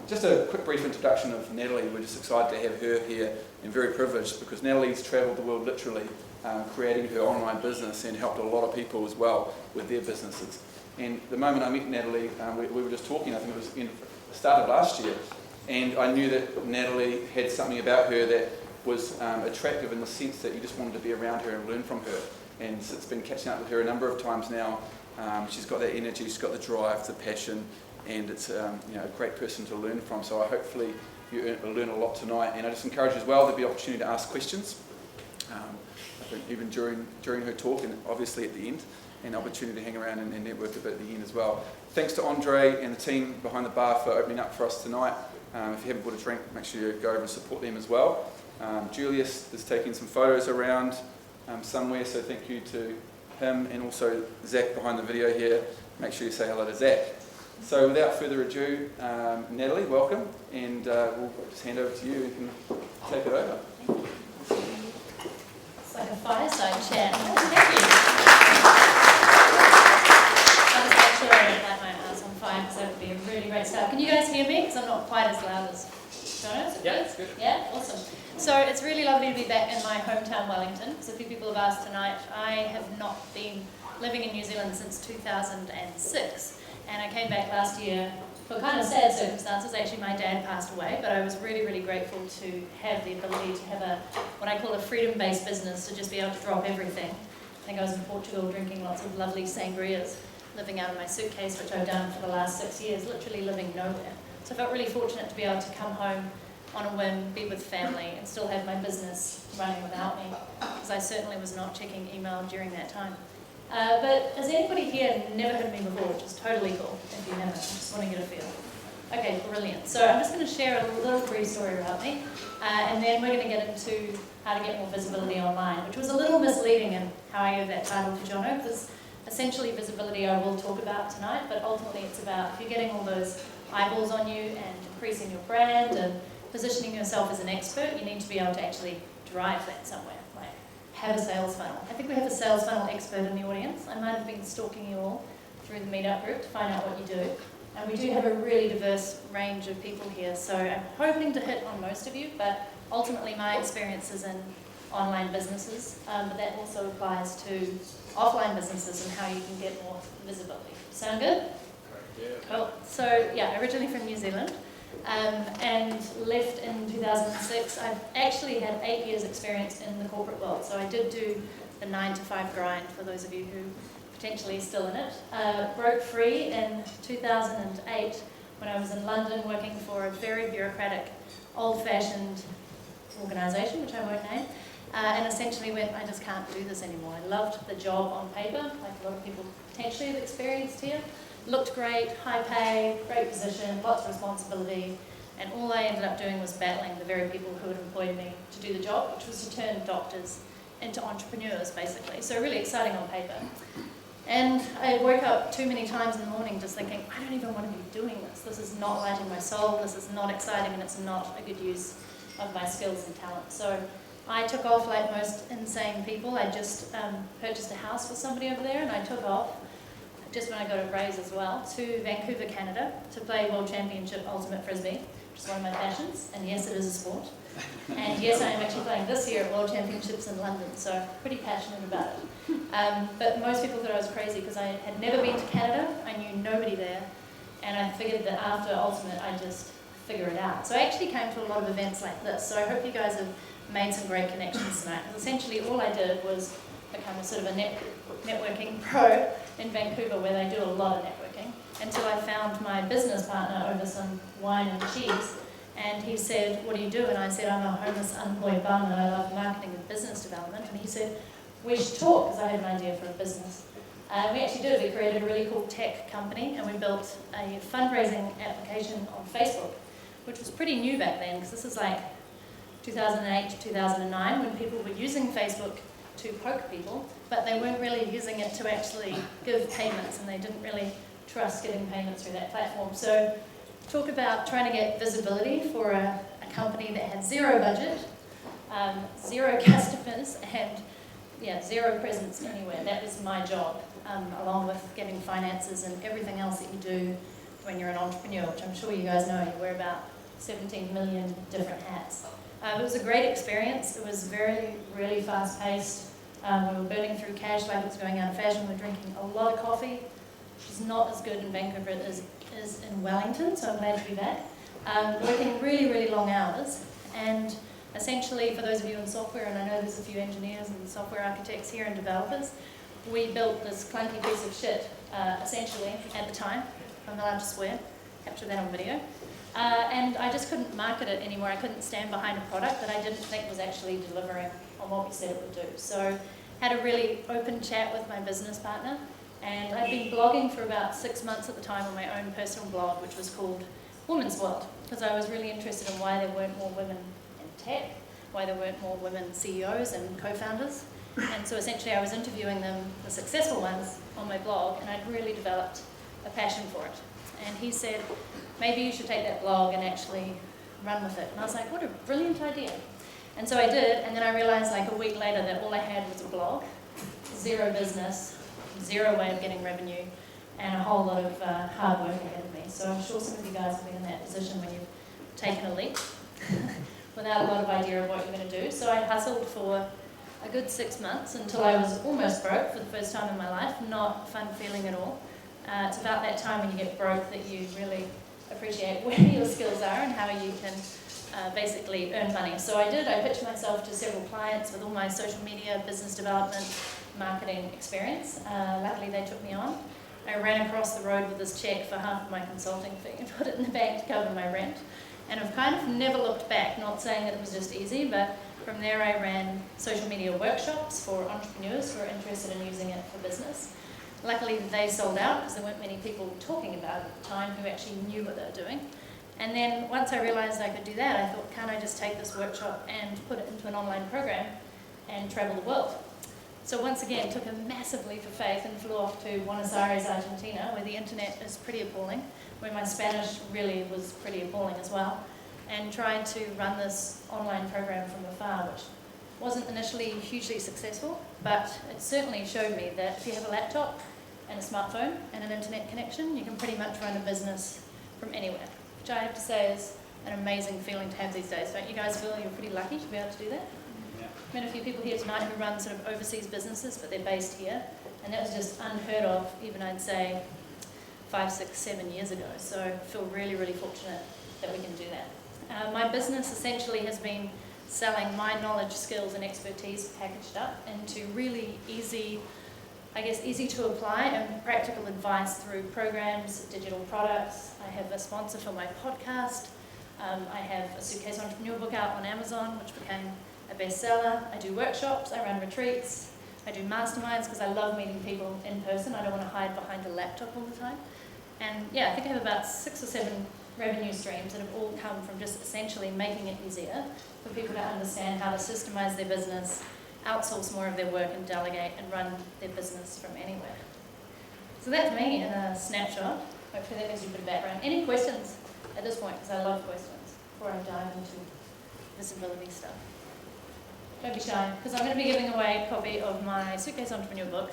Just a quick brief introduction of Natalie. We're just excited to have her here and very privileged because Natalie's travelled the world literally creating her online business and helped a lot of people as well with their businesses. And the moment I met Natalie, we were just talking, I think it was in the start of last year, and I knew that Natalie had something about her that was attractive in the sense that you just wanted to be around her and learn from her. And since been catching up with her a number of times now, she's got that energy, she's got the drive, the passion, and it's a great person to learn from. So hopefully you learn a lot tonight. And I just encourage you as well, there'll be an opportunity to ask questions. I think even during her talk and obviously at the end, an opportunity to hang around and network a bit at the end as well. Thanks to Andre and the team behind the bar for opening up for us tonight. If you haven't bought a drink, make sure you go over and support them as well. Julius is taking some photos around somewhere, so thank you to him, and also Zach behind the video here. Make sure you say hello to Zach. So without further ado, Natalie, welcome, and we'll just hand over to you and you can take it over. It's like a fireside chat. Thank you. I was actually ready to light my ass on fire because that would be a really great start. Can you guys hear me? Because I'm not quite as loud as Jonas. Yeah, it's good. Yeah, awesome. So it's really lovely to be back in my hometown, Wellington. So a few people have asked tonight. I have not been living in New Zealand since 2006. And I came back last year for kind of sad circumstances. Actually, my dad passed away, but I was really, really grateful to have the ability to have what I call a freedom-based business, to just be able to drop everything. I think I was in Portugal drinking lots of lovely sangrias, living out of my suitcase, which I've done for the last 6 years, literally living nowhere. So I felt really fortunate to be able to come home on a whim, be with family, and still have my business running without me, because I certainly was not checking email during that time. But has anybody here never heard of me before, which is totally cool. If you haven't, I just want to get a feel. Okay, brilliant. So I'm just going to share a little brief story about me, and then we're going to get into how to get more visibility online, which was a little misleading in how I gave that title to Jono, because essentially visibility I will talk about tonight, but ultimately it's about if you're getting all those eyeballs on you and increasing your brand and positioning yourself as an expert, you need to be able to actually drive that somewhere. Have a sales funnel. I think we have a sales funnel expert in the audience. I might have been stalking you all through the meetup group to find out what you do. And we do have a really diverse range of people here, so I'm hoping to hit on most of you, but ultimately my experience is in online businesses, but that also applies to offline businesses and how you can get more visibility. Sound good? Yeah. Cool. So yeah, originally from New Zealand. And left in 2006. I've actually had 8 years experience in the corporate world, so I did do the 9-to-5 grind for those of you who potentially are still in it. Broke free in 2008 when I was in London working for a very bureaucratic, old-fashioned organisation, which I won't name, and essentially went, I just can't do this anymore. I loved the job on paper, like a lot of people potentially have experienced here. Looked great, high pay, great position, lots of responsibility, and all I ended up doing was battling the very people who had employed me to do the job, which was to turn doctors into entrepreneurs, basically. So really exciting on paper. And I woke up too many times in the morning just thinking, I don't even want to be doing this. This is not lighting my soul, this is not exciting, and it's not a good use of my skills and talent. So I took off like most insane people. I just purchased a house for somebody over there, and I took off just when I got a raise as well, to Vancouver, Canada, to play World Championship Ultimate Frisbee, which is one of my passions, and yes, it is a sport. And yes, I am actually playing this year at World Championships in London, so pretty passionate about it. But most people thought I was crazy because I had never been to Canada, I knew nobody there, and I figured that after Ultimate, I'd just figure it out. So I actually came to a lot of events like this, so I hope you guys have made some great connections tonight, because essentially all I did was become a sort of a networking pro in Vancouver, where they do a lot of networking, until I found my business partner over some wine and cheese, and he said, what do you do? And I said, I'm a homeless, unemployed bum, and I love marketing and business development. And he said, we should talk, because I had an idea for a business. We actually did. We created a really cool tech company, and we built a fundraising application on Facebook, which was pretty new back then, because this is like 2008 to 2009, when people were using Facebook to poke people, but they weren't really using it to actually give payments, and they didn't really trust getting payments through that platform. So talk about trying to get visibility for a company that had zero budget, 0 customers, and yeah, 0 presence anywhere. That was my job, along with getting finances and everything else that you do when you're an entrepreneur, which I'm sure you guys know. You wear about 17 million different hats. It was a great experience. It was really fast-paced. We were burning through cash like it was going out of fashion. We were drinking a lot of coffee, which is not as good in Vancouver as it is in Wellington, so I'm glad to be back. Working really long hours, and essentially, for those of you in software, and I know there's a few engineers and software architects here and developers, we built this clunky piece of shit, essentially, at the time. I'm allowed to swear, capture that on video. And I just couldn't market it anymore. I couldn't stand behind a product that I didn't think was actually delivering on what we said it would do. So had a really open chat with my business partner, and I'd been blogging for about 6 months at the time on my own personal blog, which was called Women's World, because I was really interested in why there weren't more women in tech, why there weren't more women CEOs and co-founders. And so essentially I was interviewing them, the successful ones, on my blog, and I'd really developed a passion for it. And he said, maybe you should take that blog and actually run with it. And I was like, what a brilliant idea. And so I did, and then I realized like a week later that all I had was a blog, zero business, zero way of getting revenue, and a whole lot of hard work ahead of me. So I'm sure some of you guys have been in that position when you've taken a leap without a lot of idea of what you're going to do. So I hustled for a good 6 months until I was almost broke for the first time in my life. Not a fun feeling at all. It's about that time when you get broke that you really appreciate where your skills are and how you can basically earn money. So I did. I pitched myself to several clients with all my social media, business development, marketing experience. Luckily, they took me on. I ran across the road with this check for half of my consulting fee and put it in the bank to cover my rent. And I've kind of never looked back, not saying that it was just easy, but from there I ran social media workshops for entrepreneurs who are interested in using it for business. Luckily they sold out because there weren't many people talking about it at the time who actually knew what they were doing. And then once I realized I could do that, I thought, can't I just take this workshop and put it into an online program and travel the world? So once again, took a massive leap of faith and flew off to Buenos Aires, Argentina, where the internet is pretty appalling, where my Spanish really was pretty appalling as well, and tried to run this online program from afar, which wasn't initially hugely successful, but it certainly showed me that if you have a laptop and a smartphone and an internet connection, you can pretty much run a business from anywhere, which I have to say is an amazing feeling to have these days. Don't you guys feel you're pretty lucky to be able to do that? I've met a few people here tonight who run sort of overseas businesses, but they're based here, and that was just unheard of, even I'd say 5, 6, 7 years ago. So I feel really fortunate that we can do that. My business essentially has been selling my knowledge, skills and expertise packaged up into really easy to apply and practical advice through programs, digital products. I have a sponsor for my podcast. I have a Suitcase Entrepreneur book out on Amazon, which became a bestseller. I do workshops, I run retreats, I do masterminds because I love meeting people in person. I don't want to hide behind a laptop all the time. And yeah, I think I have about 6 or 7 revenue streams that have all come from just essentially making it easier for people to understand how to systemize their business, outsource more of their work and delegate and run their business from anywhere. So that's me in a snapshot. Hopefully that gives you a bit of background. Any questions at this point? Because I love questions before I dive into visibility stuff. Don't be shy, because I'm going to be giving away a copy of my Suitcase Entrepreneur book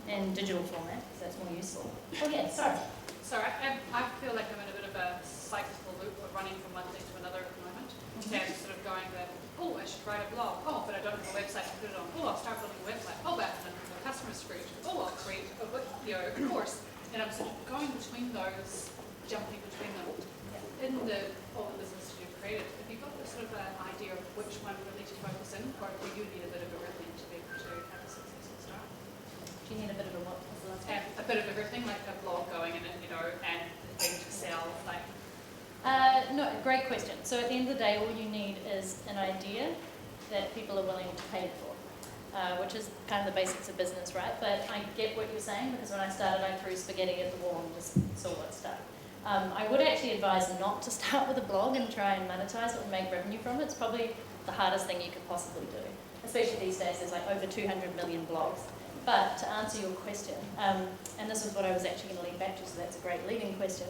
in digital format, because that's more useful. Oh yeah, sorry. Sorry, I feel like I'm in a bit of a cyclical loop of running from one thing to another at the moment. Okay, I'm sort of going that, oh, I should write a blog. Oh, but I don't have a website to put it on. Oh, I'll start building a website. Oh, but then the customer's screwed. Oh, I'll create a course. And I'm sort of going between those, jumping between them. In all the businesses you've created, have you got a sort of an idea of which one really to focus in, or do you need a bit of everything to be able to have a successful start? Do you need a bit of a what? A bit of everything, like a blog going in it, and the thing to sell, like. No, great question. So at the end of the day, all you need is an idea that people are willing to pay for, which is kind of the basics of business, right? But I get what you're saying, because when I started, I threw spaghetti at the wall and just saw what stuck. I would actually advise not to start with a blog and try and monetize it and make revenue from it. It's probably the hardest thing you could possibly do, especially these days. There's like over 200 million blogs. But to answer your question, and this is what I was actually going to lead back to, so that's a great leading question,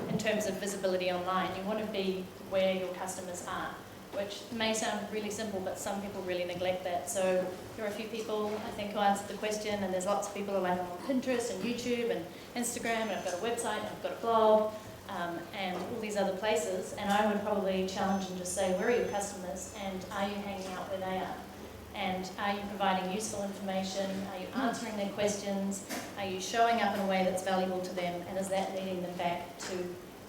in terms of visibility online, you want to be where your customers are, which may sound really simple, but some people really neglect that. So there are a few people, I think, who answered the question, and there's lots of people who are like, I'm on Pinterest and YouTube and Instagram, and I've got a website, and I've got a blog, and all these other places, and I would probably challenge and just say, where are your customers, and are you hanging out where they are? And are you providing useful information? Are you answering their questions? Are you showing up in a way that's valuable to them, and is that leading them back to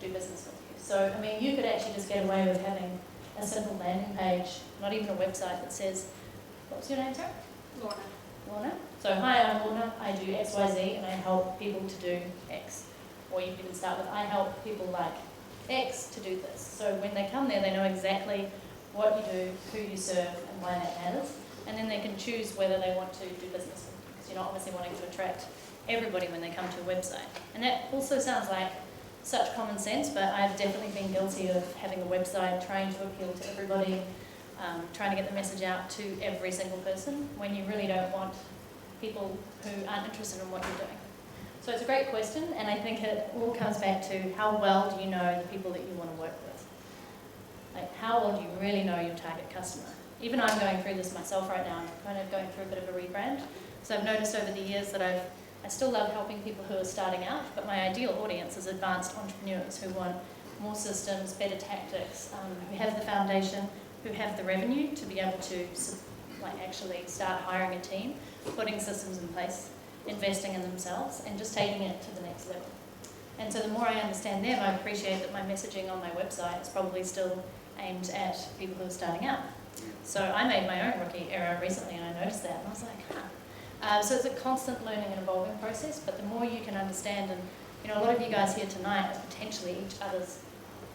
do business with you? So, I mean, you could actually just get away with having a simple landing page, not even a website that says, what's your name, Sarah? Lorna. Lorna. So, hi, I'm Lorna, I do X, Y, Z, and I help people to do X. Or you can start with, I help people like X to do this. So when they come there, they know exactly what you do, who you serve, and why that matters. And then they can choose whether they want to do business with you, because you're not obviously wanting to attract everybody when they come to a website. And that also sounds like such common sense, but I've definitely been guilty of having a website, trying to appeal to everybody, trying to get the message out to every single person, when you really don't want people who aren't interested in what you're doing. So it's a great question, and I think it all comes back to how well do you know the people that you want to work with? Like, how well do you really know your target customer? Even I'm going through this myself right now. I'm kind of going through a bit of a rebrand. So I've noticed over the years that I still love helping people who are starting out, but my ideal audience is advanced entrepreneurs who want more systems, better tactics, who have the foundation, who have the revenue to be able to actually start hiring a team, putting systems in place, investing in themselves, and just taking it to the next level. And so the more I understand them, I appreciate that my messaging on my website is probably still aimed at people who are starting out. So I made my own rookie error recently, and I noticed that, and I was like, huh. So it's a constant learning and evolving process, but the more you can understand, and a lot of you guys here tonight are potentially each other's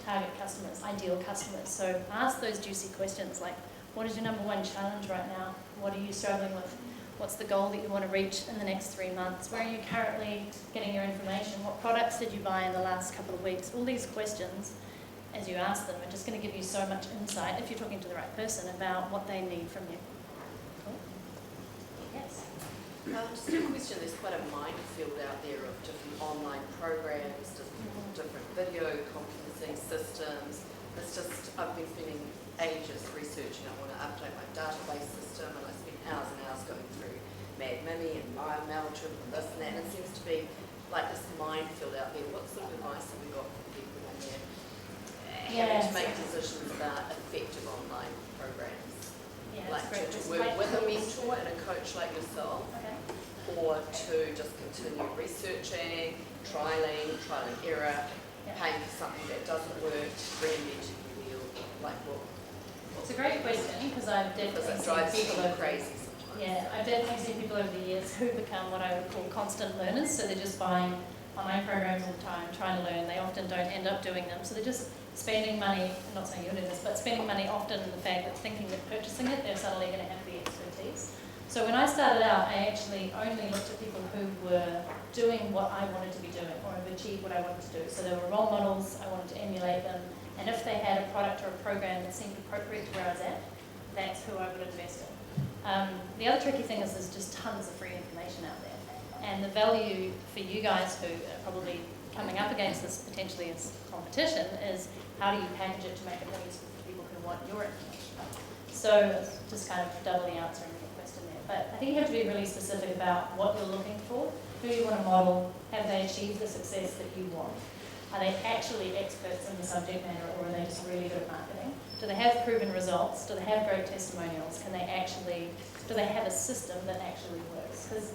target customers, ideal customers. So ask those juicy questions like, what is your number one challenge right now? What are you struggling with? What's the goal that you want to reach in the next 3 months? Where are you currently getting your information? What products did you buy in the last couple of weeks? All these questions, as you ask them, are just going to give you so much insight, if you're talking to the right person, about what they need from you. Cool? Yes? Just a question, there's quite a minefield out there of different online programs, different video conferencing systems. It's just, I've been spending ages researching. I want to update my database system, and I spend hours and hours going through Mad Mimi and MailChimp and this and that. And it seems to be like this minefield out there. What sort of advice have we got for people when they're having to make decisions about effective online programs? Yeah, like to work with a mentor and a coach like yourself, or to just continue researching, trialing error, paying for something that doesn't work, reinventing the wheel, like what? It's a great question, because I've definitely seen people crazy sometimes. Yeah, I've definitely seen people over the years who become what I would call constant learners. So they're just buying online programs all the time, trying to learn. They often don't end up doing them. So they're just spending money, I'm not saying you're doing this, but spending money often in the fact that thinking that purchasing it, they're suddenly going to have the expertise. So when I started out, I actually only looked at people who were doing what I wanted to be doing, or have achieved what I wanted to do. So they were role models, I wanted to emulate them, and if they had a product or a program that seemed appropriate to where I was at, that's who I would invest in. The other tricky thing is there's just tons of free information out there. And the value for you guys who are probably coming up against this potentially as competition is, how do you package it to make it more useful for people who want your information? So just kind of doubly answering your question there. But I think you have to be really specific about what you're looking for, who you want to model, have they achieved the success that you want? Are they actually experts in the subject matter, or are they just really good at marketing? Do they have proven results? Do they have great testimonials? Do they have a system that actually works? Because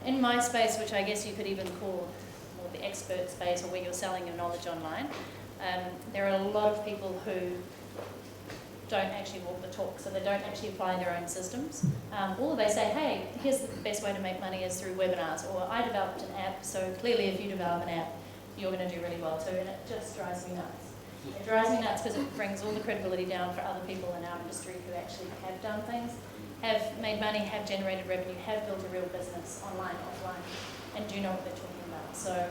in my space, which I guess you could even call more the expert space, or where you're selling your knowledge online, there are a lot of people who don't actually walk the talk, so they don't actually apply their own systems. Or they say, hey, here's the best way to make money is through webinars, or I developed an app, so clearly if you develop an app, you're going to do really well too, and it just drives me nuts. It drives me nuts because it brings all the credibility down for other people in our industry who actually have done things, have made money, have generated revenue, have built a real business online, offline, and do know what they're talking about. So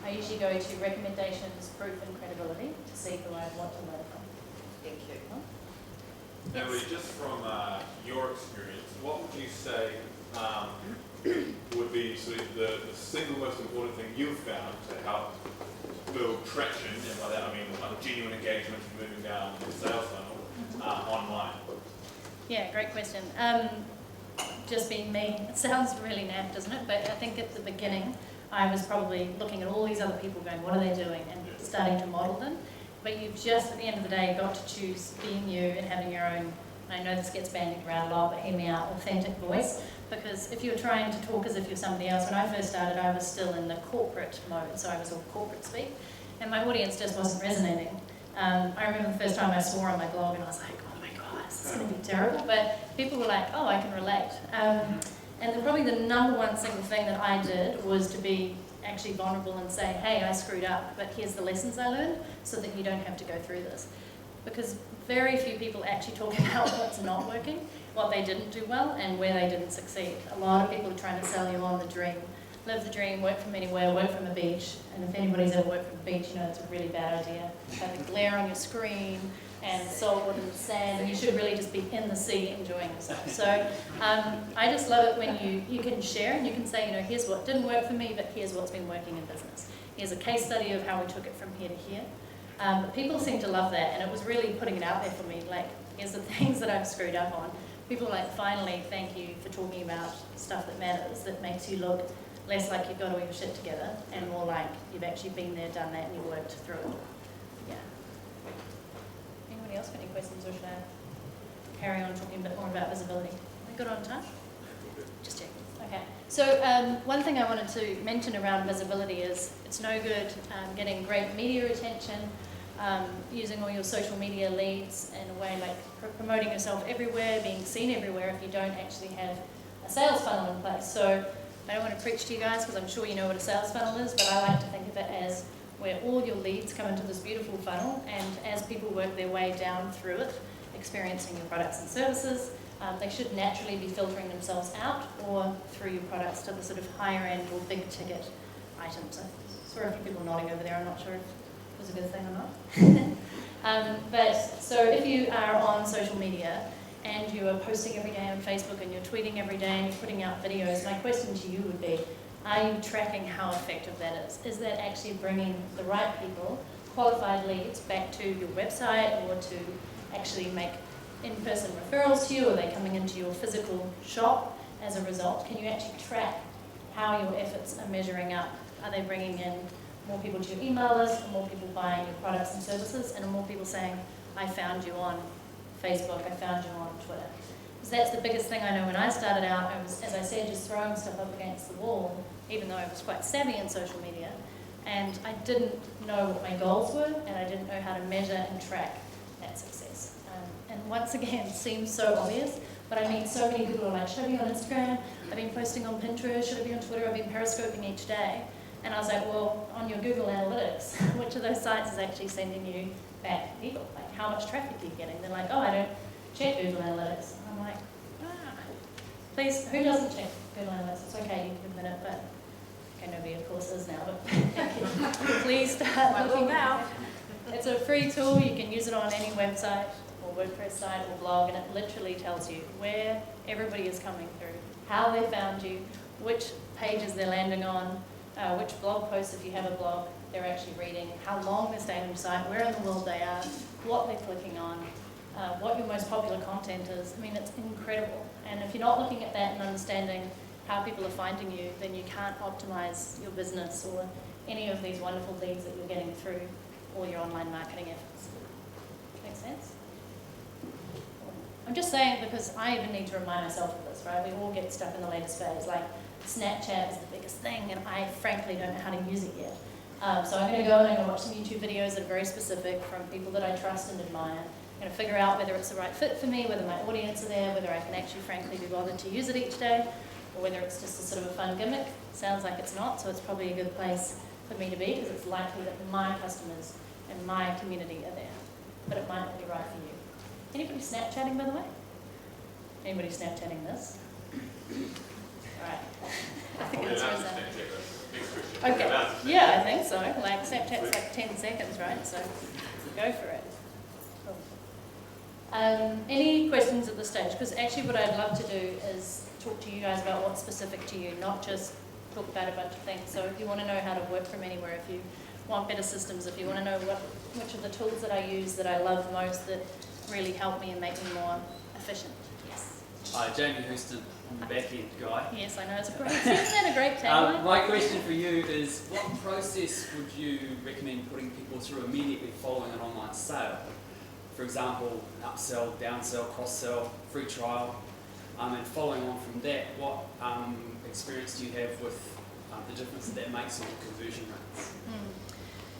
I usually go to recommendations, proof, and credibility to see who I want to learn from. Thank you. Natalie, just from your experience, what would you say would be sort of the single most important thing you've found to help build traction, and by that I mean like genuine engagement and moving down the sales funnel online? Yeah, great question. Just being me, it sounds really naff, doesn't it? But I think at the beginning, I was probably looking at all these other people going, what are they doing? And starting to model them. But you've just, at the end of the day, got to choose being you and having your own, and I know this gets bandied around a lot, but hear me out, authentic voice. Because if you're trying to talk as if you're somebody else, when I first started, I was still in the corporate mode, so I was all corporate speak, and my audience just wasn't resonating. I remember the first time I swore on my blog, and I was like, oh my God, this is going to be terrible. But people were like, oh, I can relate. And then probably the number one single thing that I did was to be actually vulnerable and say, hey, I screwed up, but here's the lessons I learned so that you don't have to go through this. Because very few people actually talk about what's not working, what they didn't do well, and where they didn't succeed. A lot of people are trying to sell you on the dream. Live the dream, work from anywhere, work from the beach. And if anybody's ever worked from the beach, you know it's a really bad idea. Have the glare on your screen and salt and sand, and you should really just be in the sea enjoying yourself. So I just love it when you can share and you can say, you know, here's what didn't work for me, but here's what's been working in business. Here's a case study of how we took it from here to here. But people seem to love that, and it was really putting it out there for me, like, here's the things that I've screwed up on. People are like, finally, thank you for talking about stuff that matters, that makes you look less like you've got all your shit together, and more like you've actually been there, done that, and you worked through it. Yeah. Anybody else got any questions, or should I carry on talking a bit more about visibility? Are we good on time? Just checking. Okay. So one thing I wanted to mention around visibility is it's no good getting great media attention, using all your social media leads in a way like promoting yourself everywhere, being seen everywhere if you don't actually have a sales funnel in place. So I don't want to preach to you guys because I'm sure you know what a sales funnel is, but I like to think of it as where all your leads come into this beautiful funnel, and as people work their way down through it, experiencing your products and services, they should naturally be filtering themselves out or through your products to the sort of higher end or big ticket items. I saw a few people nodding over there, I'm not sure if it was a good thing or not. But so if you are on social media and you are posting every day on Facebook and you're tweeting every day and you're putting out videos, my question to you would be, are you tracking how effective that is? Is that actually bringing the right people, qualified leads, back to your website or to actually make in-person referrals to you? Are they coming into your physical shop as a result? Can you actually track how your efforts are measuring up? Are they bringing in more people to your email list, or more people buying your products and services, and more people saying, I found you on Facebook, I found you on Twitter? Because that's the biggest thing I know. When I started out, I was, as I said, just throwing stuff up against the wall, even though I was quite savvy in social media, and I didn't know what my goals were, and I didn't know how to measure and track that success. And once again, it seems so obvious, but I mean, so many people are like, should I be on Instagram? I've been posting on Pinterest, should I be on Twitter? I've been periscoping each day. And I was like, well, on your Google Analytics, which of those sites is actually sending you back people? Like, how much traffic are you getting? They're like, oh, I don't check Google Analytics. And I'm like, please, who doesn't check Google Analytics? It's okay, you can admit it, but okay, nobody of course is now, but please start looking now. It's a free tool, you can use it on any website or WordPress site or blog, and it literally tells you where everybody is coming through, how they found you, which pages they're landing on, which blog posts, if you have a blog, they're actually reading, how long they stay on your site, where in the world they are, what they're clicking on, what your most popular content is. I mean, it's incredible. And if you're not looking at that and understanding how people are finding you, then you can't optimize your business or any of these wonderful leads that you're getting through all your online marketing efforts. Make sense? I'm just saying because I even need to remind myself of this, right? We all get stuck in the latest phase. Like, Snapchat is the biggest thing, and I frankly don't know how to use it yet. So I'm going to go and I'm going to watch some YouTube videos that are very specific from people that I trust and admire. I'm going to figure out whether it's the right fit for me, whether my audience are there, whether I can actually frankly be bothered to use it each day, or whether it's just a sort of a fun gimmick. Sounds like it's not, so it's probably a good place for me to be, because it's likely that my customers and my community are there. But it might not be right for you. Anybody Snapchatting, by the way? Anybody Snapchatting this? Alright. I think it's okay. Yeah, I think so. Like, Snapchat's like 10 seconds, right? So go for it. Cool. Any questions at this stage? Because actually what I'd love to do is talk to you guys about what's specific to you, not just talk about a bunch of things. So if you want to know how to work from anywhere, if you want better systems, if you want to know which of the tools that I use that I love most that really help me and make me more efficient. Yes? Hi, Jamie Houston, I'm the back end guy. Yes, I know, it's a great, isn't that a great tagline? My question for you is, what process would you recommend putting people through immediately following an online sale? For example, upsell, downsell, cross-sell, free trial, and following on from that, what experience do you have with the difference that makes on conversion rates?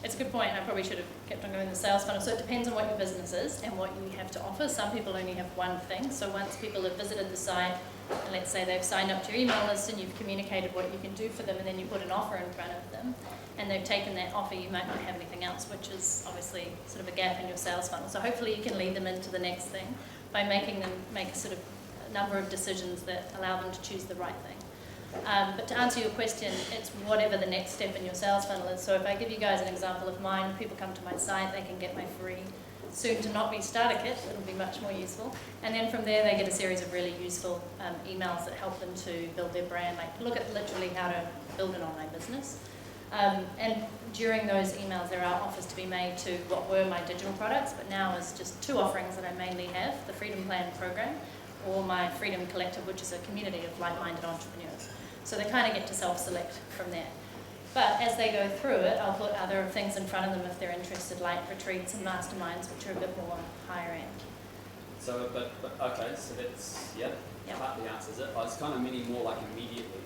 It's a good point, and I probably should have kept on going with the sales funnel. So it depends on what your business is and what you have to offer. Some people only have one thing. So once people have visited the site, and let's say they've signed up to your email list and you've communicated what you can do for them, and then you put an offer in front of them, and they've taken that offer, you might not have anything else, which is obviously sort of a gap in your sales funnel. So hopefully you can lead them into the next thing by making them make sort of a number of decisions that allow them to choose the right thing. But to answer your question, it's whatever the next step in your sales funnel is. So if I give you guys an example of mine, people come to my site, they can get my free soon to not be starter kit, it'll be much more useful. And then from there they get a series of really useful emails that help them to build their brand, like look at literally how to build an online business. And during those emails there are offers to be made to what were my digital products, but now is just two offerings that I mainly have, the Freedom Plan program or my Freedom Collective, which is a community of like-minded entrepreneurs. So they kind of get to self-select from there. But as they go through it, I'll put other things in front of them if they're interested, like retreats and masterminds, which are a bit more higher end. So, but okay, so that's, partly answers it. I was kind of meaning more like immediately.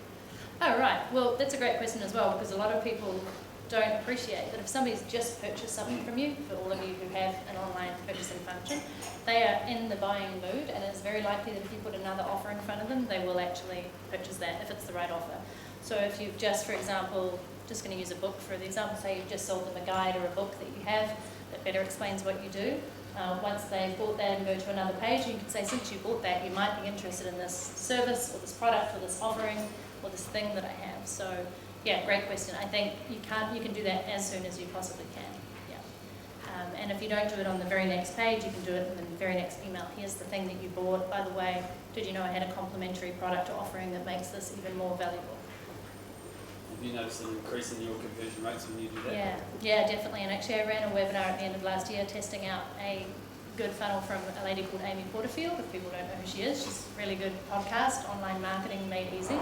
Oh, right. Well, that's a great question as well, because a lot of people don't appreciate that if somebody's just purchased something from you, for all of you who have an online purchasing function, they are in the buying mood, and it's very likely that if you put another offer in front of them, they will actually purchase that if it's the right offer. So if you've just, for example, just going to use a book for the example, say you've just sold them a guide or a book that you have that better explains what you do. Once they've bought that and go to another page, you can say, since you bought that, you might be interested in this service or this product or this offering or this thing that I have. So yeah, great question. I think you can do that as soon as you possibly can. Yeah. And if you don't do it on the very next page, you can do it in the very next email. Here's the thing that you bought. By the way, did you know I had a complimentary product or offering that makes this even more valuable? Have you noticed an increase in your conversion rates when you do that? Yeah, definitely. And actually I ran a webinar at the end of last year testing out a good funnel from a lady called Amy Porterfield. If people don't know who she is, she's a really good podcast, Online Marketing Made Easy.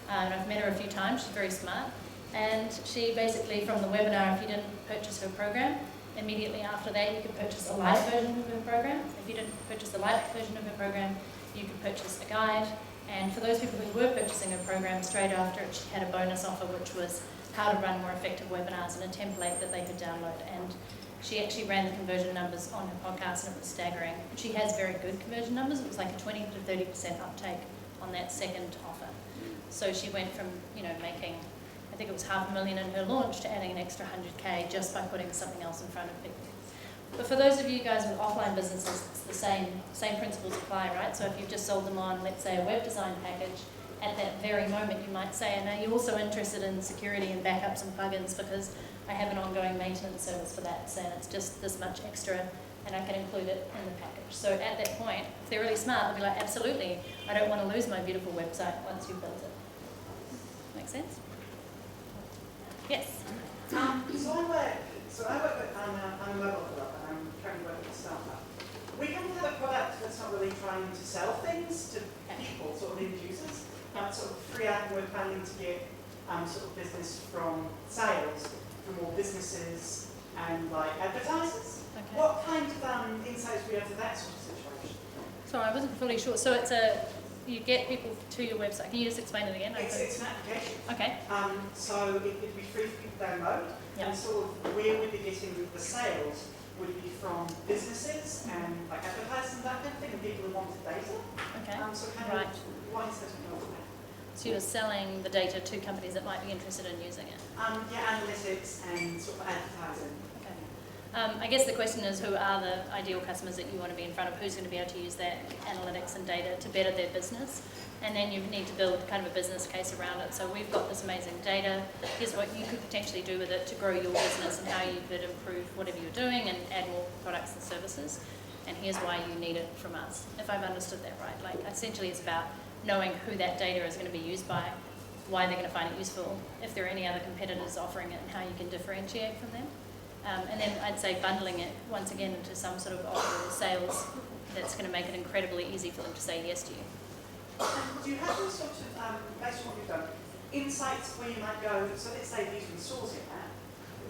And I've met her a few times. She's very smart. And she basically, from the webinar, if you didn't purchase her program, immediately after that you could purchase a light version of her program. If you didn't purchase the light version of her program, you could purchase a guide. And for those people who were purchasing her program, straight after it, she had a bonus offer, which was how to run more effective webinars and a template that they could download. And she actually ran the conversion numbers on her podcast, and it was staggering. She has very good conversion numbers. It was like a 20 to 30% uptake on that second offer. So she went from, making, I think it was $500,000 in her launch, to adding an extra 100K just by putting something else in front of people. But for those of you guys with offline businesses, it's the same principles apply, right? So if you've just sold them on, let's say, a web design package, at that very moment you might say, and are you also interested in security and backups and plugins, because I have an ongoing maintenance service for that, so it's just this much extra and I can include it in the package. So at that point, if they're really smart, they'll be like, absolutely, I don't want to lose my beautiful website once you've built it. Make sense? Yes? So I work with, I'm a mobile developer, and I'm currently working with a startup. We kind of have a product that's not really trying to sell things to people, sort of end users. Sort of free out, and we're planning to get sort of business from sales, from more businesses and like advertisers. Okay. What kind of insights do we have to that sort of situation? Sorry, I wasn't fully sure. So you get people to your website. Can you just explain it again? It's an application. Okay. So it'd be free for people to download. Yep. And sort of where we'd be getting the sales would be from businesses and like advertisers and that kind of thing, and people who wanted data. Okay. So kind Right. of what is this about? So you're selling the data to companies that might be interested in using it. Analytics and sort of advertising. Okay. I guess the question is, who are the ideal customers that you want to be in front of? Who's going to be able to use that analytics and data to better their business? And then you need to build kind of a business case around it. So we've got this amazing data. Here's what you could potentially do with it to grow your business and how you could improve whatever you're doing and add more products and services. And here's why you need it from us, if I've understood that right. Like, essentially it's about knowing who that data is going to be used by, why they're going to find it useful, if there are any other competitors offering it, and how you can differentiate from them. And then I'd say bundling it once again into some sort of offer or sales that's going to make it incredibly easy for them to say yes to you. And do you have any sort of, based on what you've done, insights where you might go, so let's say these are the stores here,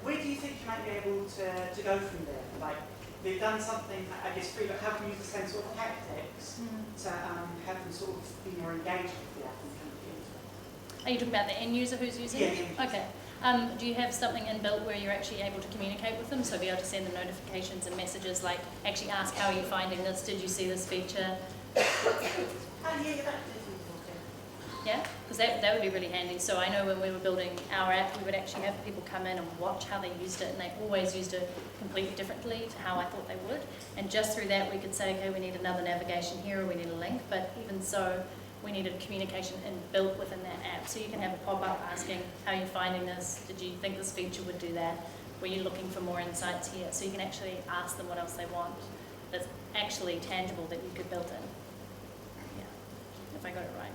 where do you think you might be able to go from there? Like, they've done something, I guess, free, but how can you use the same sort of tactics to have them sort of be more engaged with the app and kind of get into it? Are you talking about the end user who's using it? Yeah. Okay. Do you have something inbuilt where you're actually able to communicate with them? So be able to send them notifications and messages like actually ask, how are you finding this? Did you see this feature? Yeah, that definitely will. Yeah, because that would be really handy. So I know when we were building our app, we would actually have people come in and watch how they used it, and they always used it completely differently to how I thought they would. And just through that, we could say, okay, we need another navigation here, or we need a link. But even so, we needed communication inbuilt within that app. So you can have a pop-up asking, how are you finding this? Did you think this feature would do that? Were you looking for more insights here? So you can actually ask them what else they want that's actually tangible that you could build in. Yeah, if I got it right.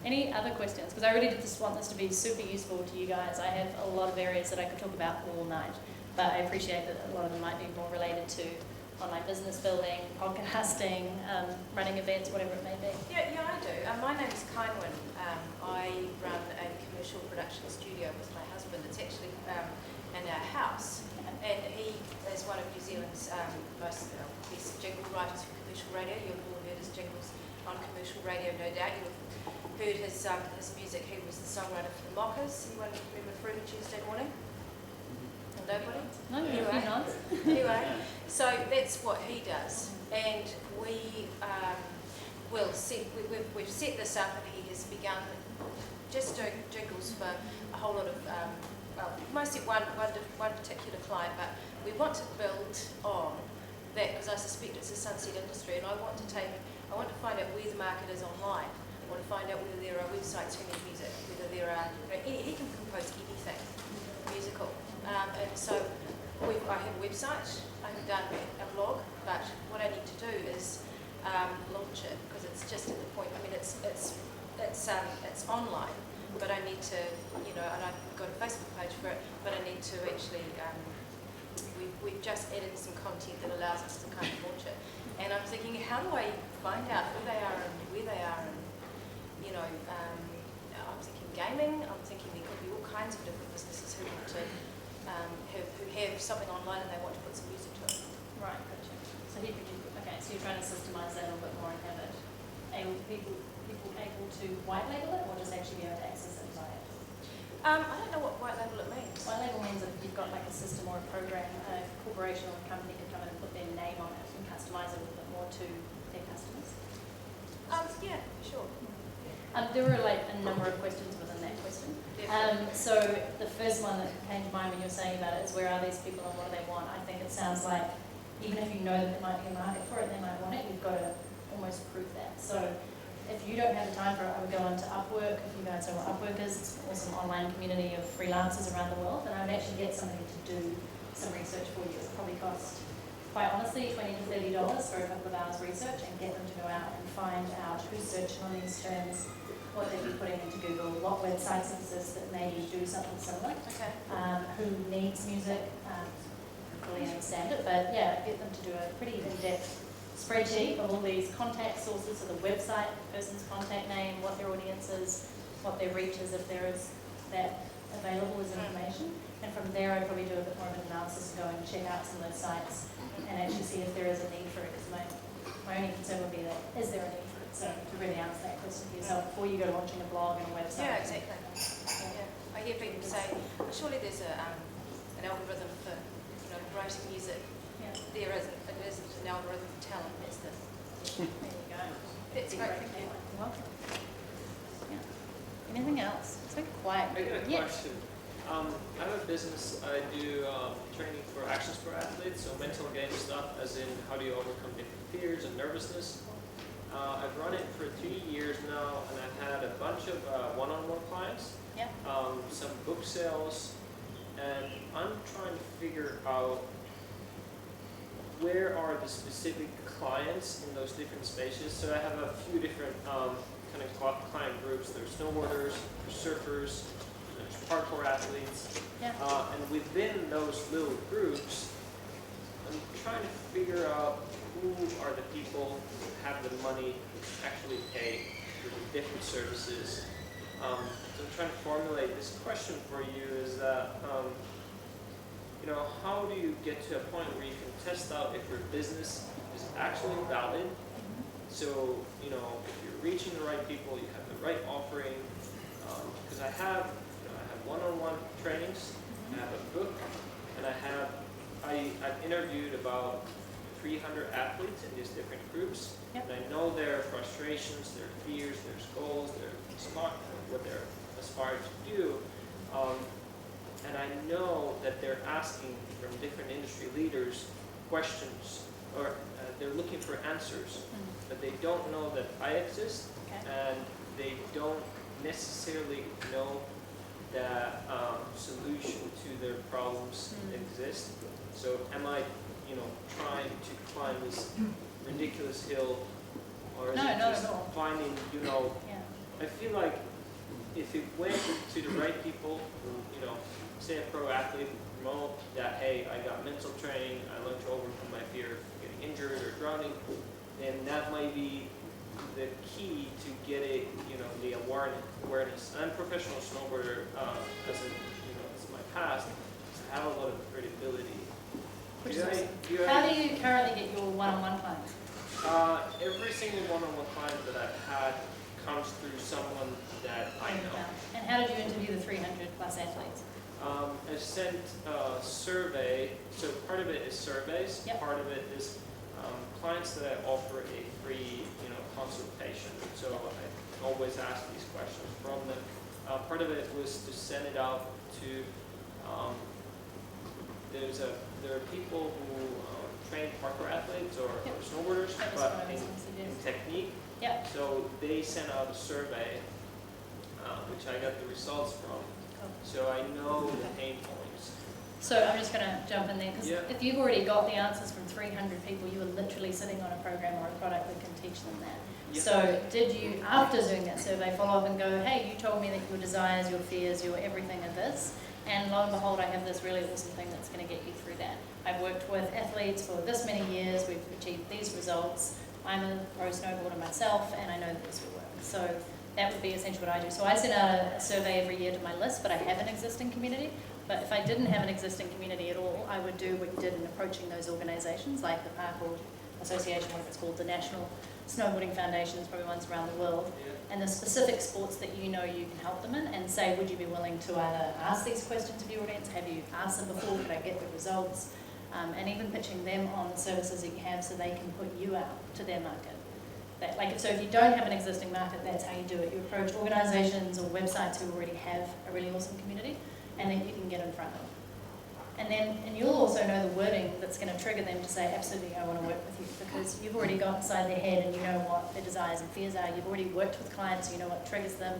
Any other questions? Because I really did want this to be super useful to you guys. I have a lot of areas that I could talk about all night, but I appreciate that a lot of them might be more related to online business building, podcasting, running events, whatever it may be. Yeah, I do. My name is Kynwyn. I run a commercial production studio with my husband. It's actually in our house, and he is one of New Zealand's most best jingle writers for commercial radio. You've all heard his jingles on commercial radio, no doubt. You've heard his music. He was the songwriter for the Mockers. Anyone remember Fruity Tuesday Morning? Nobody? No, Anyway. not. Anyway, so that's what he does, and we've set this up, and he has begun just doing jingles for a whole lot of mostly one particular client, but we want to build on that because I suspect it's a sunset industry, and I want to find out where the market is online. I want to find out whether there are websites for new music, whether there are he can compose anything musical. And so I have a website, I have done a blog, but what I need to do is launch it because it's just at the point. I mean, it's online, but I need to, and I've got a Facebook page for it, but I need to actually. We've just added some content that allows us to kind of launch it, and I'm thinking, how do I find out who they are and where they are, and I'm thinking gaming. I'm thinking there could be all kinds of different businesses who want to. Who have something online and they want to put some music to it. Right, gotcha. So so you're trying to systemize that a little bit more and have it people able to white label it, or just actually be able to access it via it? I don't know what white label it means. White label means that if you've got like a system or a program, a corporation or a company can come in and put their name on it and customize it a little bit more to their customers. Yeah, sure. There were like a number of questions within that question. So the first one that came to mind when you were saying about it is, where are these people and what do they want? I think it sounds like even if you know that there might be a market for it, they might want it, you've got to almost prove that. So if you don't have the time for it, I would go on to Upwork. If you guys know what Upwork is, it's an awesome online community of freelancers around the world, and I would actually get somebody to do some research for you. It probably costs, quite honestly, $20 to $30 for a couple of hours research, and get them to go out and find out who's searching on these terms, what they'd be putting into Google, what websites exist that maybe do something similar, Okay. who needs music, fully understand it, but yeah, get them to do a pretty in-depth spreadsheet of all these contact sources, so the website, the person's contact name, what their audience is, what their reach is, if there is that available as information. And from there, I'd probably do a bit more of an analysis, go and check out some of those sites and actually see if there is a need for it, because my only concern would be that, is there a need for it? So to really answer that question for yourself before you go launching a blog and a website. Yeah, exactly. Yeah. I hear people say, surely there's an algorithm for writing music. Yeah. There isn't. It isn't an algorithm for talent. That's the. There you go. That's great. Thank you. You're welcome. Yeah. Anything else? It's very quiet. I got a Yeah. question. I have a business. I do training for action sport athletes, so mental game stuff, as in how do you overcome different fears and nervousness. I've run it for 3 years now, and I've had a bunch of one-on-one clients, Yeah. some book sales, and I'm trying to figure out where are the specific clients in those different spaces. So I have a few different kind of client groups. There's snowboarders, there's surfers, there's parkour athletes, Yeah. and within those little groups, I'm trying to figure out who are the people who have the money to actually pay for the different services. So I'm trying to formulate this question for you is that, you know, how do you get to a point where you can test out if your business is actually valid? So, you know, if you're reaching the right people, you have the right offering. Because I have one-on-one trainings, I have a book, and I've interviewed about 300 athletes in these different groups, and I know their frustrations, their fears, their goals, what they're aspired to do, and I know that they're asking from different industry leaders questions, or they're looking for answers, but they don't know that I exist, and they don't necessarily know that solution to their problems exist. So am I, you know, trying to climb this ridiculous hill, or is it just finding, you know, I feel like if it went to the right people who, you know, say a pro athlete promote that, hey, I got mental training, I learned to overcome my fear of getting injured or drowning, then that might be the key to get it, you know, the awareness. I'm a professional snowboarder, as my past. I have a lot of credibility. How do you currently get your one-on-one clients? Every single one-on-one client that I've had comes through someone that I know. And how did you interview the 300 plus athletes? I sent a survey, so part of it is surveys, part of it is clients that I offer a free, you know, consultation. So I always ask these questions from them. Part of it was to send it out to, there are people who train parkour athletes or snowboarders, but in technique. So they sent out a survey, which I got the results from. So I know the pain points. So I'm just going to jump in there, because if you've already got the answers from 300 people, you are literally sitting on a program or a product that can teach them that. So did you, after doing that survey, follow up and go, hey, you told me that your desires, your fears, your everything are this, and lo and behold, I have this really awesome thing that's going to get you through that. I've worked with athletes for this many years, we've achieved these results, I'm a pro snowboarder myself, and I know that this will work. So that would be essentially what I do. So I send out a survey every year to my list, but I have an existing community. But if I didn't have an existing community at all, I would do what you did in approaching those organisations, like the Parkour Association, whatever it's called, the National Snowboarding Foundation, there's probably ones around the world, and the specific sports that you know you can help them in, and say, would you be willing to either ask these questions of your audience, have you asked them before, could I get the results, and even pitching them on the services that you have so they can put you out to their market. So if you don't have an existing market, that's how you do it. You approach organisations or websites who already have a really awesome community, and then you can get in front of them. And you'll also know the wording that's going to trigger them to say, absolutely, I want to work with you, because you've already got inside their head and you know what their desires and fears are. You've already worked with clients, so you know what triggers them,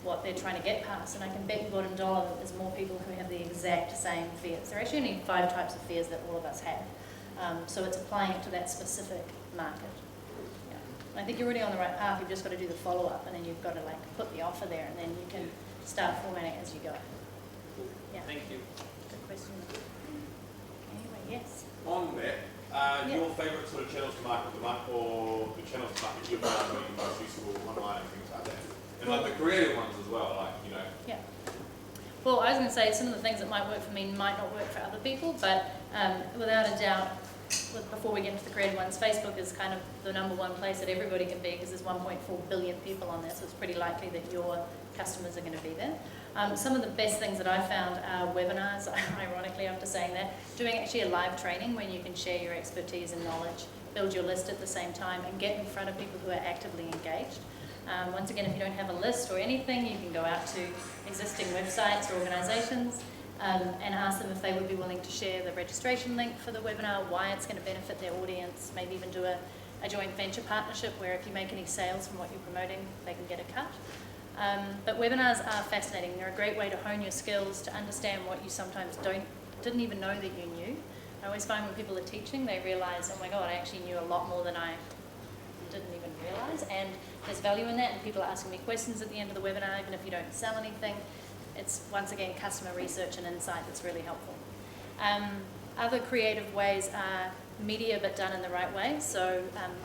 what they're trying to get past. And I can bet you bottom dollar that there's more people who have the exact same fears. There are actually only 5 types of fears that all of us have. So it's applying it to that specific market. I think you're already on the right path. You've just got to do the follow-up, and then you've got to put the offer there, and then you can start formatting as you go. Thank you. Good question. Anyway, yes. On that, your favourite sort of channels to market or the channels to market you've found being most useful online and things like that, and like the creative ones as well, like, you know. Yeah. Well, I was going to say some of the things that might work for me might not work for other people, but without a doubt, before we get into the creative ones, Facebook is kind of the #1 place that everybody can be, because there's 1.4 billion people on there, so it's pretty likely that your customers are going to be there. Some of the best things that I've found are webinars, ironically after saying that, doing actually a live training when you can share your expertise and knowledge, build your list at the same time, and get in front of people who are actively engaged. Once again, if you don't have a list or anything, you can go out to existing websites or organisations, and ask them if they would be willing to share the registration link for the webinar, why it's going to benefit their audience, maybe even do a joint venture partnership where if you make any sales from what you're promoting, they can get a cut. But webinars are fascinating. They're a great way to hone your skills, to understand what you sometimes didn't even know that you knew. I always find when people are teaching, they realise, oh my God, I actually knew a lot more than I didn't even realise, and there's value in that, and people are asking me questions at the end of the webinar, even if you don't sell anything. It's, once again, customer research and insight that's really helpful. Other creative ways are media but done in the right way. So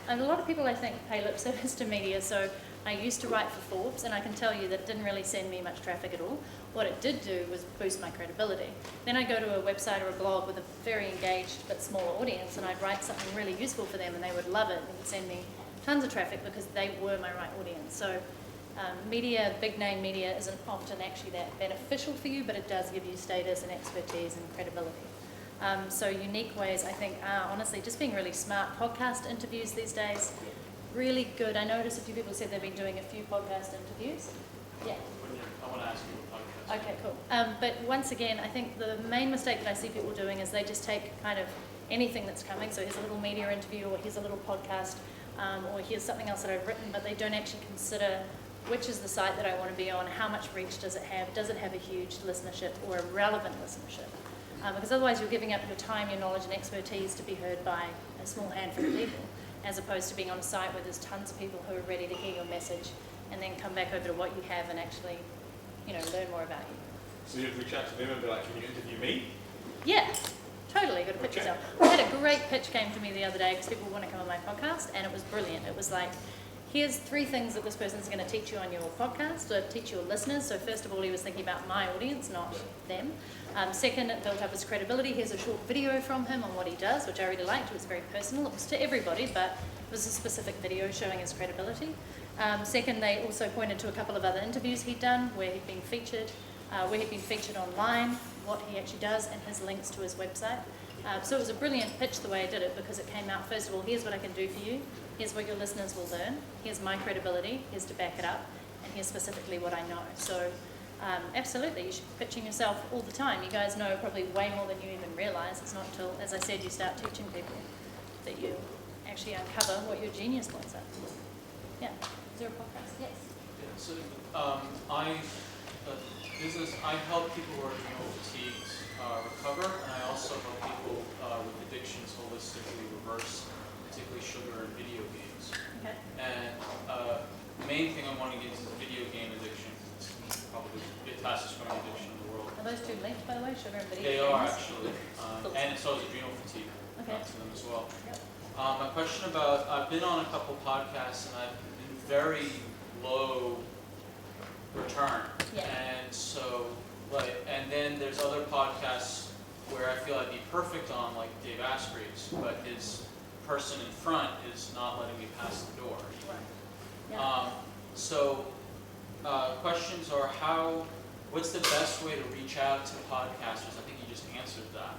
and a lot of people I think pay lip service to media. So I used to write for Forbes, and I can tell you that it didn't really send me much traffic at all. What it did do was boost my credibility. Then I'd go to a website or a blog with a very engaged but smaller audience, and I'd write something really useful for them, and they would love it, and it would send me tons of traffic because they were my right audience. So media, big name media, isn't often actually that beneficial for you, but it does give you status and expertise and credibility. So unique ways, I think, are honestly just being really smart. Podcast interviews these days, really good. I noticed a few people said they've been doing a few podcast interviews. Yeah. I want to ask you a podcast. Okay, cool. But once again, I think the main mistake that I see people doing is they just take kind of anything that's coming. So here's a little media interview, or here's a little podcast, or here's something else that I've written, but they don't actually consider which is the site that I want to be on, how much reach does it have a huge listenership or a relevant listenership? Because otherwise you're giving up your time, your knowledge and expertise to be heard by a small handful of people, as opposed to being on a site where there's tons of people who are ready to hear your message and then come back over to what you have and actually, learn more about you. So you'd reach out to them and be like, can you interview me? Yeah, totally. Got to pitch yourself. I had a great pitch came to me the other day because people want to come on my podcast, and it was brilliant. It was like, here's 3 things that this person's going to teach you on your podcast, or teach your listeners. So first of all, he was thinking about my audience, not them. Second, it built up his credibility. Here's a short video from him on what he does, which I really liked. It was very personal. It was to everybody, but it was a specific video showing his credibility. Second, they also pointed to a couple of other interviews he'd done where he'd been featured online, what he actually does, and his links to his website. So it was a brilliant pitch the way I did it, because it came out, first of all, here's what I can do for you, here's what your listeners will learn, here's my credibility, here's to back it up, and here's specifically what I know. So absolutely, you should be pitching yourself all the time. You guys know probably way more than you even realise. It's not until, as I said, you start teaching people that you actually uncover what your genius points are. Yeah, is there a podcast? Yes. Yeah, so I help people who are adrenal fatigued recover, and I also help people with addictions holistically reverse, particularly sugar and video games. Okay. And the main thing I want to get into is video game addiction. It's probably the fastest growing addiction in the world. Are those 2 linked, by the way, sugar and video They games? are actually, and it's also adrenal fatigue to them as well. Yep. My question about, I've been on a couple podcasts and I've been very low return. Yeah. And so, and then there's other podcasts where I feel I'd be perfect on, like Dave Asprey's, but his person in front is not letting me pass the door. Right. Yeah. Questions are what's the best way to reach out to podcasters? I think you just answered that.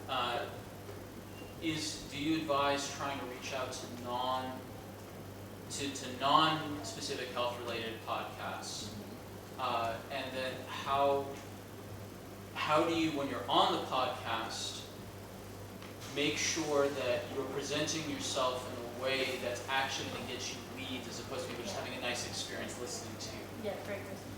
Yeah. Do you advise trying to reach out to non-specific health-related podcasts? And then how do you, when you're on the podcast, make sure that you're presenting yourself in a way that's actually going to get you leads, as opposed to people just having a nice experience listening to you? Yeah, great question.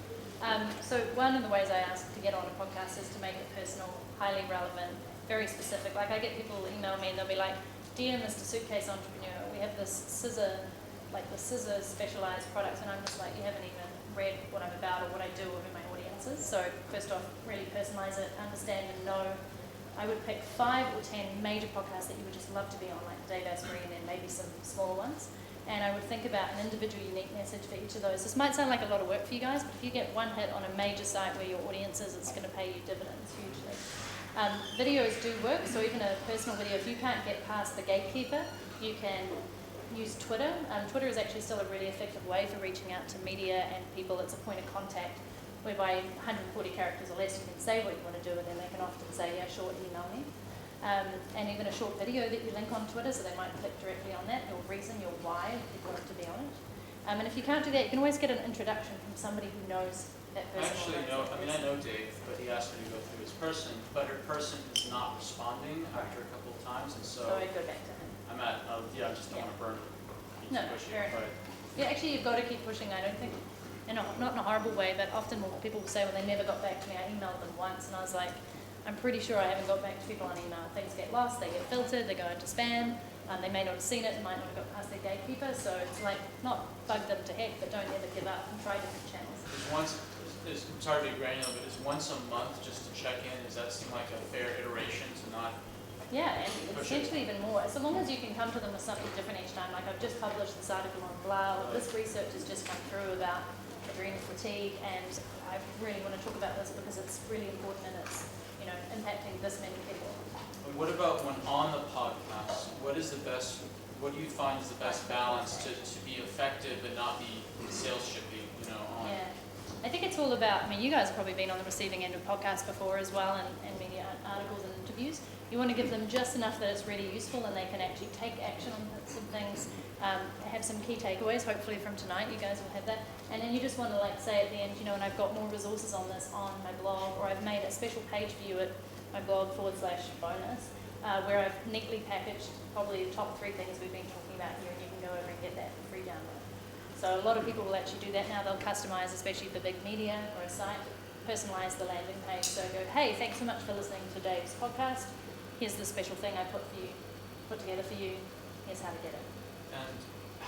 So one of the ways I ask to get on a podcast is to make it personal, highly relevant, very specific. Like I get people email me and they'll be like, "Dear Mr. Suitcase Entrepreneur, we have this scissor specialized products," and I'm just like, you haven't even read what I'm about or what I do or who my audience is. So first off, really personalize it, understand and know. I would pick 5 or 10 major podcasts that you would just love to be on, like Dave Asprey, and then maybe some smaller ones. And I would think about an individual unique message for each of those. This might sound like a lot of work for you guys, but if you get one hit on a major site where your audience is, it's going to pay you dividends hugely. Videos do work, so even a personal video, if you can't get past the gatekeeper, you can use Twitter. Twitter is actually still a really effective way for reaching out to media and people. It's a point of contact, whereby 140 characters or less, you can say what you want to do, and then they can often say, yeah, sure, email me. And even a short video that you link on Twitter, so they might click directly on that, your reason, your why, if you want to be on it. And if you can't do that, you can always get an introduction from somebody who knows that person. I know Dave, but he asked me to go through his person, but her person is not responding after a couple of times, and so I'd go back to him. I just don't want to burn it. No, fair enough. Yeah, actually, you've got to keep pushing. I don't think, not in a horrible way, but often people will say, well, they never got back to me. I emailed them once, and I was like, I'm pretty sure I haven't got back to people on email. Things get lost, they get filtered, they go into spam. They may not have seen it, they might not have got past their gatekeeper. So it's like, not bug them to heck, but don't ever give up and try different channels. sorry to be granular, but is once a month just to check in, does that seem like a fair iteration to not? Yeah, and Push it. essentially even more. So long as you can come to them with something different each time. Like I've just published this article on blah, or this research has just come through about adrenal fatigue, and I really want to talk about this because it's really important and it's, you know, impacting this many people. What about when on the podcast? What do you find is the best balance to be effective but not be sales shippy, you know, on? Yeah. I think it's all about, I mean, you guys have probably been on the receiving end of podcasts before as well, and media articles and interviews. You want to give them just enough that it's really useful and they can actually take action on some things, have some key takeaways, hopefully from tonight, you guys will have that. And then you just want to like say at the end, you know, and I've got more resources on this on my blog, or I've made a special page for you at my blog /bonus, where I've neatly packaged probably the top 3 things we've been talking about here, and you can go over and get that for free download. So a lot of people will actually do that now. They'll customize, especially for big media or a site, personalize the landing page. So go, hey, thanks so much for listening to Dave's podcast. Here's the special thing I put together for you. Here's how to get it. And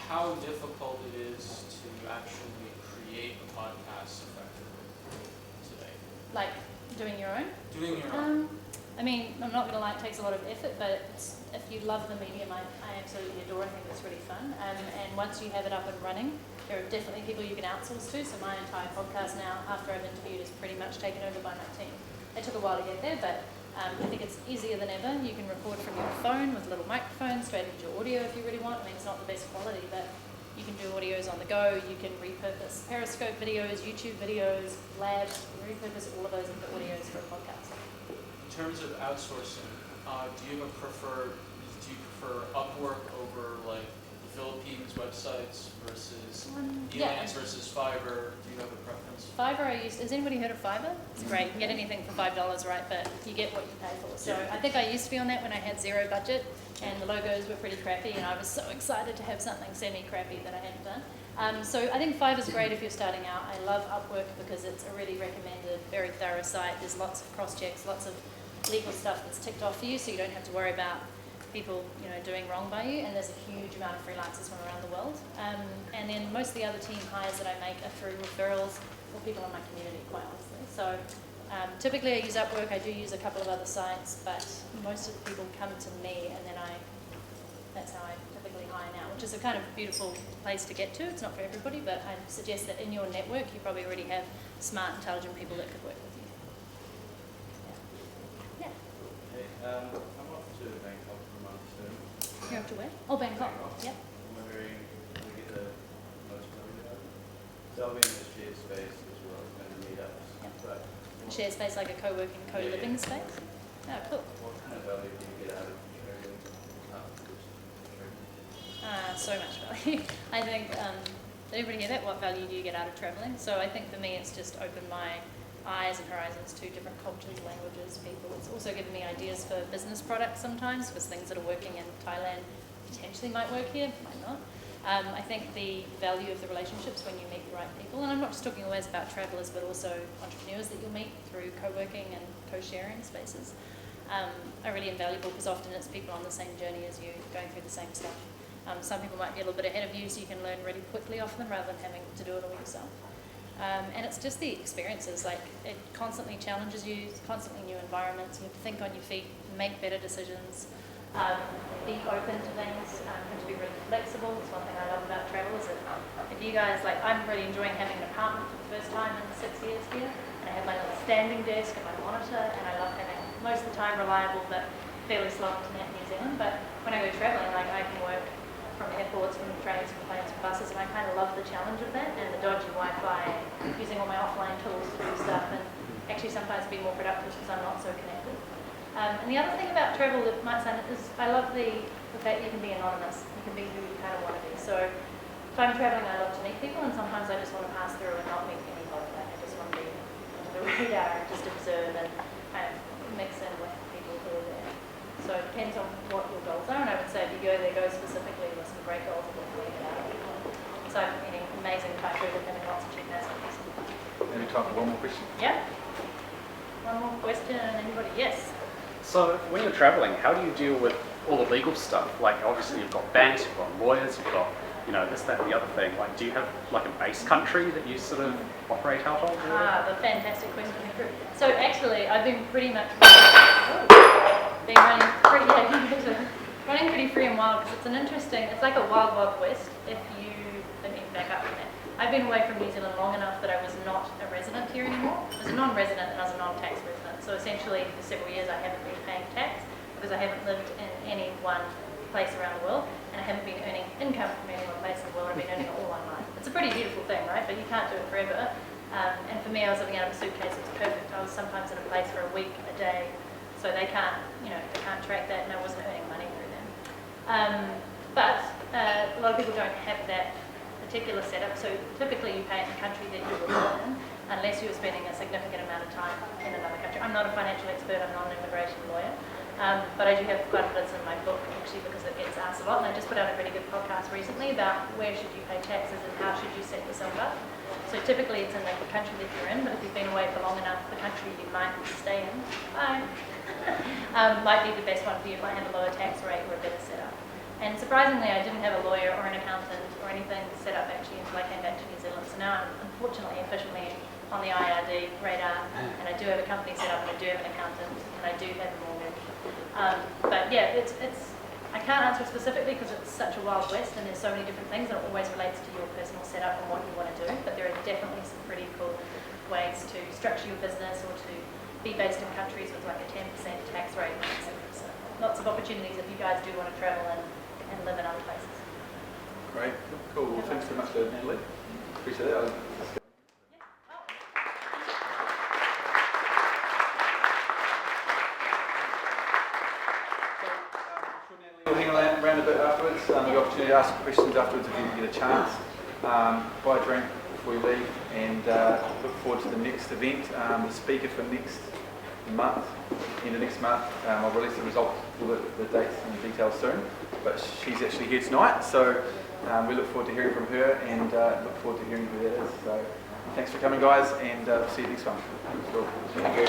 how difficult it is to actually create a podcast effectively today? Like doing your own? Doing your own. I mean, I'm not going to lie, it takes a lot of effort, but if you love the medium, I absolutely adore it. I think it's really fun. And once you have it up and running, there are definitely people you can outsource to. So my entire podcast now, after I've interviewed, is pretty much taken over by my team. It took a while to get there, but I think it's easier than ever. You can record from your phone with little microphones, straight into your audio if you really want. I mean, it's not the best quality, but you can do audios on the go. You can repurpose Periscope videos, YouTube videos, labs. You can repurpose all of those into audios for a podcast. In terms of outsourcing, do you prefer Upwork over like the Philippines websites versus Elance versus Fiverr? Do you have a preference? Fiverr has anybody heard of Fiverr? It's great. You can get anything for $5, right? But you get what you pay for. So I think I used to be on that when I had 0 budget and the logos were pretty crappy, and I was so excited to have something semi-crappy that I hadn't done. So I think Fiverr's great if you're starting out. I love Upwork because it's a really recommended, very thorough site. There's lots of cross-checks, lots of legal stuff that's ticked off for you, so you don't have to worry about people, you know, doing wrong by you. And there's a huge amount of freelancers from around the world. And then most of the other team hires that I make are through referrals or people in my community, quite honestly. So typically I use Upwork. I do use a couple of other sites, but most of the people come to me, and then that's how I typically hire now, which is a kind of beautiful place to get to. It's not for everybody, but I suggest that in your network you probably already have smart, intelligent people that could work with you. Yeah. Hey, I'm off to Bangkok for a month soon. You're off to where? Oh, Bangkok. Yep. I'm wondering if we get the most value out of it. So I'll be in the shared space as well as going to meetups. Yep. But Share space like a co-working, co-living space? Oh, cool. what kind of value do you get out of trading afterwards? So much value. I think, did everybody hear that? What value do you get out of traveling? So I think for me it's just opened my eyes and horizons to different cultures, languages, people. It's also given me ideas for business products sometimes, because things that are working in Thailand potentially might work here, might not. I think the value of the relationships when you meet the right people, and I'm not just talking always about travellers, but also entrepreneurs that you'll meet through co-working and co-sharing spaces, are really invaluable, because often it's people on the same journey as you, going through the same stuff. Some people might be a little bit ahead of you, so you can learn really quickly off them rather than having to do it all yourself. And it's just the experiences, like it constantly challenges you, it's constantly new environments, you have to think on your feet, make better decisions, be open to things, have to be really flexible. It's one thing I love about travel is that if you guys, like I'm really enjoying having an apartment for the first time in 6 years here, and I have my little standing desk and my monitor, and I love having most of the time reliable but fairly slow internet in New Zealand. But when I go traveling, like I can work from airports, from trains, from planes, from buses, and I kind of love the challenge of that, and the dodgy Wi-Fi, using all my offline tools to do stuff, and actually sometimes be more productive because I'm not so connected. And the other thing about travel that might sound is I love the fact that you can be anonymous. You can be who you kind of want to be. So if I'm traveling, I love to meet people, and sometimes I just want to pass through and not meet anybody. I just want to be under the radar and just observe and kind of mix in with people who are there. So it depends on what your goals are, and I would say if you go there, go specifically with some great goals of what you want to get out of it. So I'm eating amazing Thai food and having lots of cheap recipes. Maybe time for one more question. Yeah. One more question, anybody? Yes. So when you're traveling, how do you deal with all the legal stuff? Like obviously you've got banks, you've got lawyers, you've got you know, this, that, and the other thing. Like, do you have like a base country that you sort of operate out of? The fantastic question. So actually, I've been running pretty free and wild because it's like a wild, wild west. Let me back up from that. I've been away from New Zealand long enough that I was not a resident here anymore. I was a non-resident and I was a non-tax resident. So essentially, for several years, I haven't been paying tax because I haven't lived in any one place around the world, and I haven't been earning income from any one place in the world. I've been earning it all online. It's a pretty beautiful thing, right? But you can't do it forever. And for me, I was living out of a suitcase. It was perfect. I was sometimes in a place for a week, a day, so they can't track that, and I wasn't earning money through them. But a lot of people don't have that particular setup. So typically, you pay in the country that you were born in, unless you're spending a significant amount of time in another country. I'm not a financial expert. I'm not an immigration lawyer. But I do have quite a bit in my book, actually, because it gets asked a lot. And I just put out a pretty good podcast recently about where should you pay taxes and how should you set yourself up. So typically it's in the country that you're in, but if you've been away for long enough, the country you might stay in, might be the best one for you. It might have a lower tax rate or a better setup. And surprisingly, I didn't have a lawyer or an accountant or anything set up actually until I came back to New Zealand. So now I'm unfortunately officially on the IRD radar, and I do have a company set up, and I do have an accountant, and I do have a mortgage. But yeah, I can't answer specifically because it's such a wild west and there's so many different things, and it always relates to your personal setup and what you want to do. But there are definitely some pretty cool ways to structure your business or to be based in countries with like a 10% tax rate, etc. So lots of opportunities if you guys do want to travel and live in other places. Great, cool. Well, thanks very much, Natalie. Appreciate it. We'll hang around a bit afterwards. The opportunity to ask questions afterwards if you get a chance. Buy a drink before you leave, and look forward to the next event. The speaker for next month, end of next month, I'll release the results, all the dates and details soon. But she's actually here tonight, so we look forward to hearing from her and look forward to hearing who that is. So thanks for coming, guys, and see you next one. Cool. Thank you.